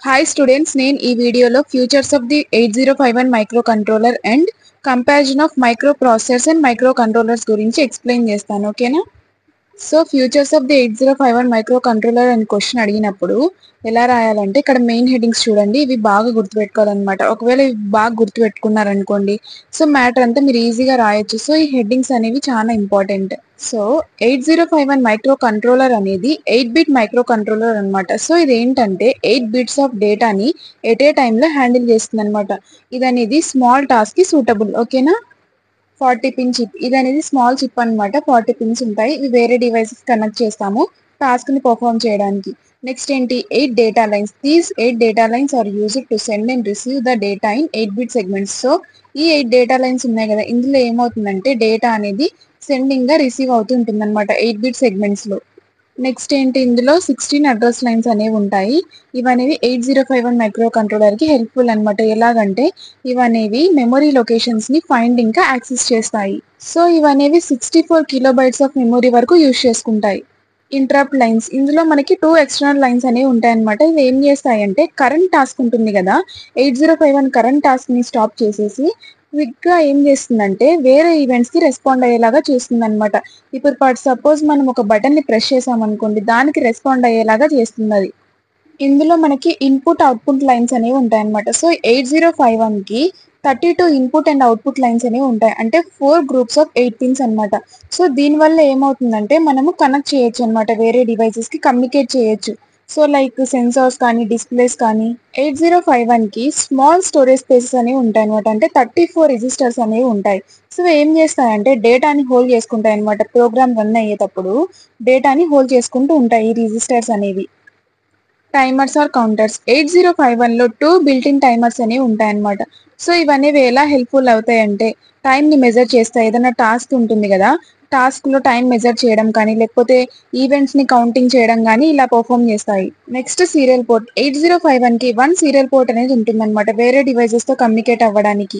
Hi students, నేను ఈ వీడియోలో features of the 8051 microcontroller and comparison of micro processors and micro controllers గురించి explain చేస్తాను. ఓకేనా? So features of the 8051 micro controller అని క్వశ్చన్ అడిగినప్పుడు ఎలా రాయాలంటే ఇక్కడ మెయిన్ హెడ్డింగ్స్ చూడండి. ఇవి బాగా గుర్తుపెట్టుకోవాలన్నమాట. ఒకవేళ ఇవి బాగా గుర్తుపెట్టుకున్నారనుకోండి, సో మ్యాటర్ అంతా మీరు ఈజీగా రాయొచ్చు. సో ఈ హెడ్డింగ్స్ అనేవి చాలా ఇంపార్టెంట్. సో 8051 మైక్రో కంట్రోలర్ అనేది 8 బిట్ మైక్రో కంట్రోలర్ అనమాట. సో ఇది ఏంటంటే 8 బిట్స్ ఆఫ్ డేటాని ఎట్ ఏ టైంలో హ్యాండిల్ చేస్తుంది అనమాట. ఇది అనేది స్మాల్ టాస్క్ కి సూటబుల్. ఓకేనా? 40 పిన్ చిప్ ఇది అనేది స్మాల్ చిప్ అన్నమాట. 40 పిన్స్ ఉంటాయి. ఇవి వేరే డివైసెస్ కనెక్ట్ చేస్తాము టాస్క్ ని పర్ఫామ్ చేయడానికి. నెక్స్ట్ ఏంటి, 8 data lines. These 8 data lines are used to send and receive the data in 8 bit segments. So ఈ 8 డేటా లైన్స్ ఉన్నాయి కదా, ఇందులో ఏమవుతుందంటే డేటా అనేది సెండింగ్ గా రిసీవ్ అవుతుంటుంది అనమాట 8 బిట్ సెగ్మెంట్స్ లో. నెక్స్ట్ ఏంటి, ఇందులో 16 అడ్రస్ లైన్స్ అనేవి ఉంటాయి. ఇవనేవి 8051 మైక్రో కంట్రోలర్ కి హెల్ప్ఫుల్ అనమాట. ఎలాగంటే ఇవనేవి మెమరీ లొకేషన్స్ ని ఫైండ్ ఇంకా యాక్సెస్ చేస్తాయి. సో ఇవనేవి 64 కిలోబైట్స్ ఆఫ్ మెమరీ వరకు యూజ్ చేసుకుంటాయి. ఇంటరప్ట్ లైన్స్, ఇందులో మనకి 2 ఎక్స్టర్నల్ లైన్స్ అనేవి ఉంటాయి అనమాట. ఇవి ఏం చేస్తాయంటే కరెంట్ టాస్క్ ఉంటుంది కదా, 8051 కరెంట్ టాస్క్ ని స్టాప్ చేసేసి క్విక్ గా ఏం చేస్తుందంటే వేరే ఈవెంట్స్ కి రెస్పాండ్ అయ్యేలాగా చేస్తుంది అనమాట. ఇప్పుడు ఫర్ సపోజ్ మనం ఒక బటన్ ని ప్రెస్ చేసామనుకోండి, దానికి రెస్పాండ్ అయ్యేలాగా చేస్తుంది అది. ఇందులో మనకి ఇన్పుట్ అవుట్పుట్ లైన్స్ అనేవి ఉంటాయి అనమాట. సో 8051 కి 32 ఇన్పుట్ అండ్ అవుట్పుట్ లైన్స్ అనేవి ఉంటాయి. అంటే 4 గ్రూప్స్ ఆఫ్ 8 పిన్స్ అనమాట. సో దీనివల్ల ఏమవుతుందంటే మనము కనెక్ట్ చేయొచ్చు అనమాట, వేరే డివైసెస్ కి కమ్యూనికేట్ చేయొచ్చు. సో లైక్ సెన్సార్స్ కానీ డిస్ప్లేస్ కానీ. 8051 కి స్మాల్ స్టోరేజ్ స్పేసెస్ అనేవి ఉంటాయి అనమాట. అంటే 34 రిజిస్టర్స్ అనేవి ఉంటాయి. సో ఏం చేస్తాయంటే డేటాని హోల్డ్ చేసుకుంటాయి అనమాట. ప్రోగ్రామ్ రన్ అయ్యేటప్పుడు డేటాని హోల్డ్ చేసుకుంటూ ఉంటాయి ఈ రిజిస్టర్స్ అనేవి. Timers are counters. 8051 లో 2 బిల్ట్ ఇన్ టైమర్స్ అనేవి ఉంటాయన్నమాట. సో ఇవనేవి ఎలా హెల్ప్ఫుల్ అవుతాయంటే టైం ని మెజర్ చేస్తాయి. ఏదైనా టాస్క్ ఉంటుంది కదా, టాస్క్ లో టైం మెజర్ చేయడం కానీ లేకపోతే ఈవెంట్స్ ని కౌంటింగ్ చేయడం కానీ ఇలా పర్ఫామ్ చేస్తాయి. Next serial port. 8051 కి 1 సీరియల్ పోర్ట్ అనేది ఉంటుందన్నమాట, వేరే డివైసెస్ తో కమ్యూనికేట్ అవ్వడానికి.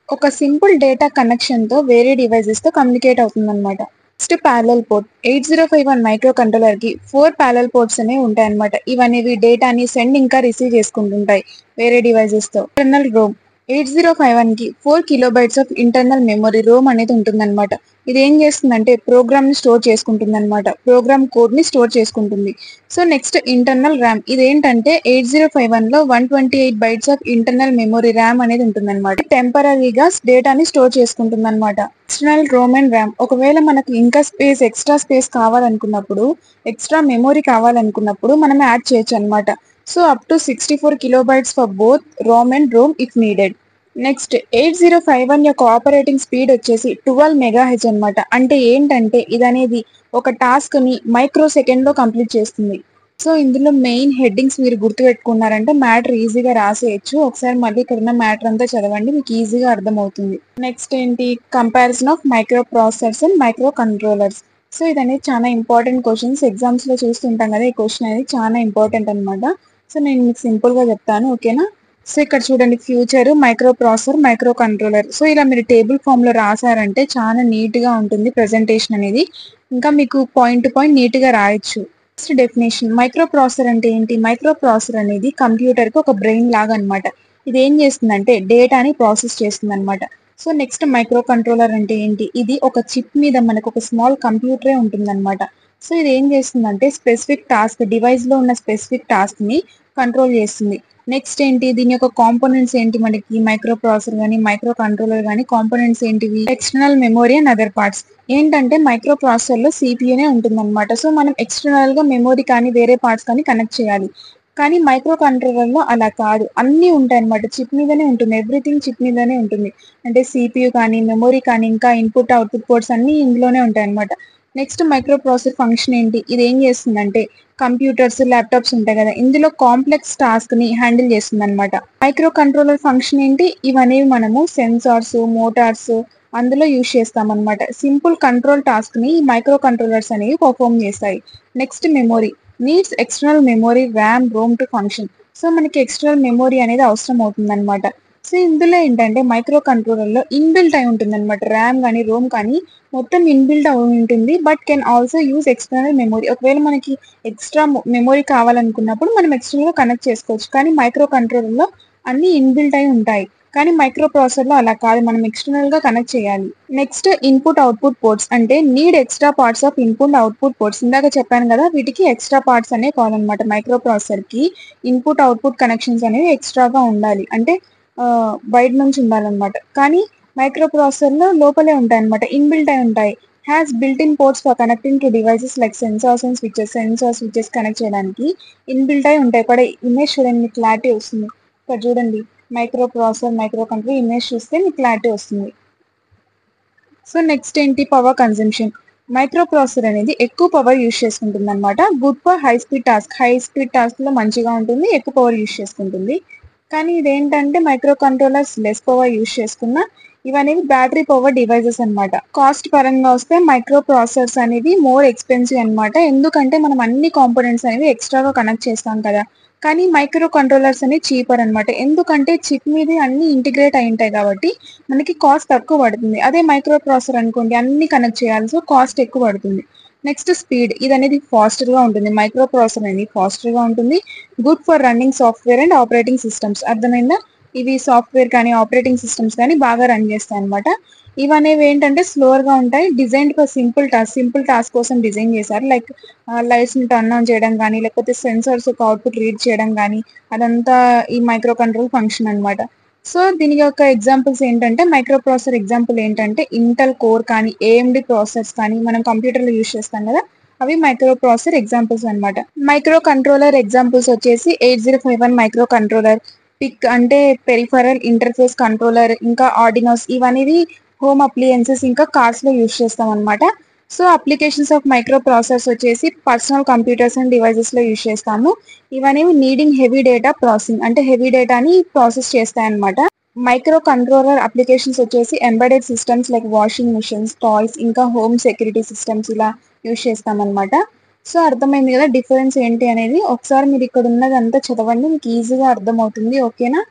ఒక సింపుల్ డేటా కనెక్షన్ తో వేరే డివైసెస్ తో కమ్యూనికేట్ అవుతుందన్నమాట. Next parallel port. 8051 micro controller కి 4 ప్యారలల్ పోర్ట్స్ అనేవి ఉంటాయన్నమాట. ఇవనేవి డేటాని సెండ్ ఇంకా రిసీవ్ చేసుకుంటుంటాయి వేరే డివైసెస్ తో. Internal Rome. 8051 కి 4 kilobytes of internal memory Rome అనేది ఉంటుందన్నమాట. ఇది ఏం చేస్తుందంటే ప్రోగ్రామ్ ని స్టోర్ చేసుకుంటుంది అనమాట, ప్రోగ్రామ్ కోడ్ ని స్టోర్ చేసుకుంటుంది. So next internal RAM. ఇదేంటంటే 8051 లో 128 bytes of internal memory RAM అనేది ఉంటుందన్నమాట. టెంపరీగా డేటాని స్టోర్ చేసుకుంటుంది అనమాట. External ROM and RAM. ఒకవేళ మనకు ఇంకా ఎక్స్ట్రా స్పేస్ కావాలనుకున్నప్పుడు, ఎక్స్ట్రా మెమరీ కావాలనుకున్నప్పుడు మనం యాడ్ చేయొచ్చు అనమాట. So up to 64 kilobytes for both ROM and ROM if needed. Next 8051 యొక్క ఆపరేటింగ్ స్పీడ్ వచ్చేసి 12 మెగాహెచ్ అనమాట. అంటే ఏంటంటే ఇది అనేది ఒక టాస్క్ ని మైక్రో సెకండ్ లో కంప్లీట్ చేస్తుంది. సో ఇందులో మెయిన్ హెడ్డింగ్స్ మీరు గుర్తుపెట్టుకున్నారంటే మ్యాటర్ ఈజీగా రాసేయచ్చు. ఒకసారి మళ్ళీ ఇక్కడ ఉన్న మ్యాటర్ అంతా చదవండి, మీకు ఈజీగా అర్థమవుతుంది. నెక్స్ట్ ఏంటి, comparison of micro processors and micro controllers. So ఇది అనేది చాలా ఇంపార్టెంట్ క్వశ్చన్స్, ఎగ్జామ్స్ లో చూస్తుంటాం కదా, ఈ క్వశ్చన్ అనేది చాలా ఇంపార్టెంట్ అనమాట. సో నేను మీకు సింపుల్ గా చెప్తాను, ఓకేనా? సో ఇక్కడ చూడండి, future, micro processor, micro controller. So ఇలా మీరు టేబుల్ ఫామ్ లో రాసారంటే చాలా నీట్ గా ఉంటుంది ప్రెజెంటేషన్ అనేది. ఇంకా మీకు పాయింట్ టు పాయింట్ నీట్ గా రాయొచ్చు. Next definition. మైక్రో ప్రాసెసర్ అంటే ఏంటి? మైక్రో ప్రాసెసర్ అనేది కంప్యూటర్ కి ఒక బ్రెయిన్ లాగా అనమాట. ఇది ఏం చేస్తుందంటే డేటాని ప్రాసెస్ చేస్తుంది అనమాట. సో నెక్స్ట్ మైక్రో కంట్రోలర్ అంటే ఏంటి? ఇది ఒక చిప్ మీద మనకు ఒక స్మాల్ కంప్యూటరే ఉంటుంది అనమాట. సో ఇది ఏం చేస్తుందంటే స్పెసిఫిక్ టాస్క్, డివైస్ లో ఉన్న స్పెసిఫిక్ టాస్క్ ని కంట్రోల్ చేస్తుంది. నెక్స్ట్ ఏంటి, దీని యొక్క కాంపోనెంట్స్ ఏంటి? మనకి మైక్రో ప్రాసెసర్ కానీ మైక్రో కంట్రోలర్ కానీ కాంపోనెంట్స్ ఏంటివి? External memory and other parts. ఏంటంటే మైక్రో ప్రాసెసర్ లో సిపియూనే ఉంటుంది అనమాట. సో మనం ఎక్స్టర్నల్ గా మెమరీ కానీ వేరే పార్ట్స్ కానీ కనెక్ట్ చేయాలి. కానీ మైక్రో కంట్రోలర్ లో అలా కాదు, అన్నీ ఉంటాయి అనమాట, చిప్ మీదనే ఉంటుంది, ఎవ్రీథింగ్ చిప్ మీదనే ఉంటుంది. అంటే సిపియూ కానీ మెమరీ కానీ ఇంకా ఇన్పుట్ అవుట్పుట్ పోర్ట్స్ అన్ని ఇందులోనే ఉంటాయి అనమాట. నెక్స్ట్ మైక్రో ప్రాసెసర్ ఫంక్షన్ ఏంటి? ఇది ఏం చేస్తుందంటే కంప్యూటర్స్, ల్యాప్టాప్స్ ఉంటాయి కదా, ఇందులో కాంప్లెక్స్ టాస్క్ ని హ్యాండిల్ చేస్తుంది అనమాట. మైక్రో కంట్రోలర్ ఫంక్షన్ ఏంటి? ఇవనేవి మనము సెన్సార్స్, మోటార్స్ అందులో యూజ్ చేస్తాం అనమాట. సింపుల్ కంట్రోల్ టాస్క్ ని మైక్రో కంట్రోలర్స్ అనేవి పర్ఫామ్ చేస్తాయి. Next memory. Needs external memory, RAM, Rome to function. So మనకి ఎక్స్టర్నల్ మెమరీ అనేది అవసరం అవుతుంది అనమాట. సో ఇందులో ఏంటంటే మైక్రో కంట్రోలర్లో ఇన్బిల్ట్ అయి ఉంటుంది అనమాట. ర్యామ్ కానీ రోమ్ కానీ మొత్తం ఇన్బిల్ట్ అయి ఉంటుంది. But can also use external memory. ఒకవేళ మనకి ఎక్స్ట్రా మెమొరీ కావాలనుకున్నప్పుడు మనం ఎక్స్టర్నల్గా కనెక్ట్ చేసుకోవచ్చు. కానీ మైక్రో కంట్రోలర్లో అన్ని ఇన్బిల్ట్ అయి ఉంటాయి. కానీ మైక్రో ప్రాసెసర్లో అలా కాదు, మనం ఎక్స్టర్నల్ గా కనెక్ట్ చేయాలి. నెక్స్ట్ ఇన్పుట్ అవుట్పుట్ పోర్ట్స్ అంటే need extra parts of input output ports. ఇందాక చెప్పాను కదా, వీటికి ఎక్స్ట్రా పార్ట్స్ అనేవి కావాలన్నమాట. మైక్రో ప్రాసెసర్ కి ఇన్పుట్ అవుట్పుట్ కనెక్షన్స్ అనేవి ఎక్స్ట్రాగా ఉండాలి, అంటే బయట నుంచి ఉండాలన్నమాట. కానీ మైక్రో ప్రాసెసర్ లో లోపలే ఉంటాయి అనమాట, ఇన్బిల్ట్ అయి ఉంటాయి. Has built in ports for connecting to devices like sensors and switches. Switches connect చేయడానికి ఇన్బిల్ట్ అయి ఉంటాయి. ఇక్కడ ఇమేజ్ చూడండి, క్లారిటీ వస్తుంది. ఇక్కడ చూడండి, micro processor micro controller image చూస్తే మీకు క్లారిటీ వస్తుంది. సో నెక్స్ట్ ఏంటి, పవర్ కన్జంప్షన్. మైక్రో ప్రాసెసర్ అనేది ఎక్కువ పవర్ యూజ్ చేసుకుంటుంది అనమాట. Good for high speed task. High speed task లో మంచిగా ఉంటుంది, ఎక్కువ పవర్ యూజ్ చేసుకుంటుంది. కానీ ఇదేంటంటే micro controllers less power use చేసుకున్నా ఇవనేవి బ్యాటరీ పవర్ డివైజెస్ అనమాట. కాస్ట్ పరంగా వస్తే మైక్రో ప్రాసెసర్స్ అనేది మోర్ ఎక్స్పెన్సివ్ అనమాట. ఎందుకంటే మనం అన్ని కాంపోనెంట్స్ అనేవి ఎక్స్ట్రాగా కనెక్ట్ చేస్తాం కదా. కానీ మైక్రో కంట్రోలర్స్ అనేవి చీపర్ అనమాట. ఎందుకంటే చిప్ మీద అన్ని ఇంటిగ్రేట్ అయి ఉంటాయి కాబట్టి మనకి కాస్ట్ తక్కువ పడుతుంది. అదే మైక్రో ప్రాసెసర్ అనుకోండి, అన్ని కనెక్ట్ చేయాలి, సో కాస్ట్ ఎక్కువ పడుతుంది. Next speed. ఇది అనేది ఫాస్టర్ గా ఉంటుంది. మైక్రో ప్రాసెసర్ అనేది ఫాస్టర్ గా ఉంటుంది. Good for running software and operating systems. అర్థమైందా? ఇవి సాఫ్ట్వేర్ కానీ ఆపరేటింగ్ సిస్టమ్స్ కానీ బాగా రన్ చేస్తాయి అనమాట. ఇవనేవి ఏంటంటే స్లోర్ గా ఉంటాయి. డిజైన్ ఫర్ సింపుల్ టాస్క్ కోసం డిజైన్ చేశారు. లైక్ లైట్స్ ని టర్న్ ఆన్ చేయడం కానీ, లేకపోతే సెన్సార్స్ యొక్క అవుట్పుట్ రీడ్ చేయడం కానీ, అదంతా ఈ మైక్రో కంట్రోల్ ఫంక్షన్ అనమాట. సో దీని యొక్క ఎగ్జాంపుల్స్ ఏంటంటే, మైక్రో ప్రాసెసర్ ఎగ్జాంపుల్ ఏంటంటే ఇంటెల్ కోర్ కానీ, ఏఎండి ప్రాసెసర్స్ కానీ మనం కంప్యూటర్ లో యూజ్ చేస్తాం కదా, అవి మైక్రో ప్రాసెసర్ ఎగ్జాంపుల్స్ అనమాట. మైక్రో కంట్రోలర్ ఎగ్జాంపుల్స్ వచ్చేసి 8051 మైక్రో కంట్రోలర్, పిక్ అంటే పెరిఫరల్ ఇంటర్ఫేస్ కంట్రోలర్, ఇంకా ఆర్డినోస్. ఇవనేవి హోమ్ అప్లియన్సెస్ ఇంకా కార్స్ లో యూజ్ చేస్తాం అనమాట. So applications of micro processors వచ్చేసి పర్సనల్ కంప్యూటర్స్ అండ్ డివైజెస్ లో యూజ్ చేస్తాము. ఇవనేవి నీడింగ్ హెవీ డేటా ప్రాసెసింగ్, అంటే హెవీ డేటాని ప్రాసెస్ చేస్తాయన్నమాట. మైక్రో కంట్రోలర్ అప్లికేషన్స్ వచ్చేసి embedded systems like washing machines, toys, ఇంకా హోమ్ సెక్యూరిటీ సిస్టమ్స్ ఇలా యూజ్ చేస్తామన్నమాట. సో అర్థమైంది కదా డిఫరెన్స్ ఏంటి అనేది. ఒకసారి మీరు ఇక్కడ ఉన్నదంతా చదవండి, మీకు ఈజీగా అర్థమవుతుంది. ఓకేనా?